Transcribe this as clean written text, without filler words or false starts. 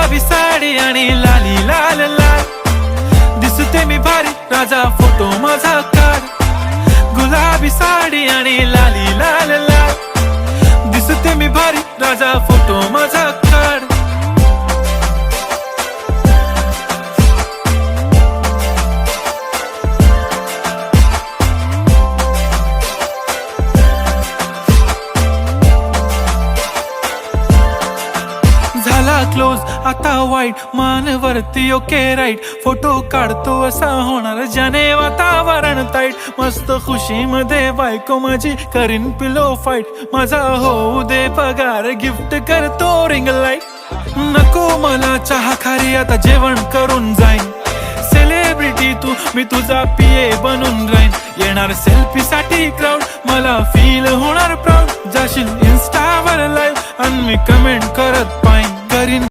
गुलाबी साडी आणि लाली लाल लाल, दिसते मी भारी राजा फोटो माझा काढ. गुलाबी साडी आणि लाली लाल लाल, दिसते मी भारी राजा फोटो माझा काढ. झाला क्लोज आता वाईट, मानवरती ओके राईट, फोटो काढतो असा होणार ज्याने वातावरण ताईट. मस्त खुशी मध्ये बायको माझी करीन पिलो फाईट, माझा होऊ दे पगार गिफ्ट करतो रिंग लाईट. नको मला चहा खारी आता जेवण करून जाईन, सेलिब्रिटी तू मी तुझा पिये बनून राहीन. येणार सेल्फी साठी क्राऊड, मला फील होणार प्राऊड. जाशील इन्स्टावर लाईव्ह आणि मी कमेंट करत पाईन करीन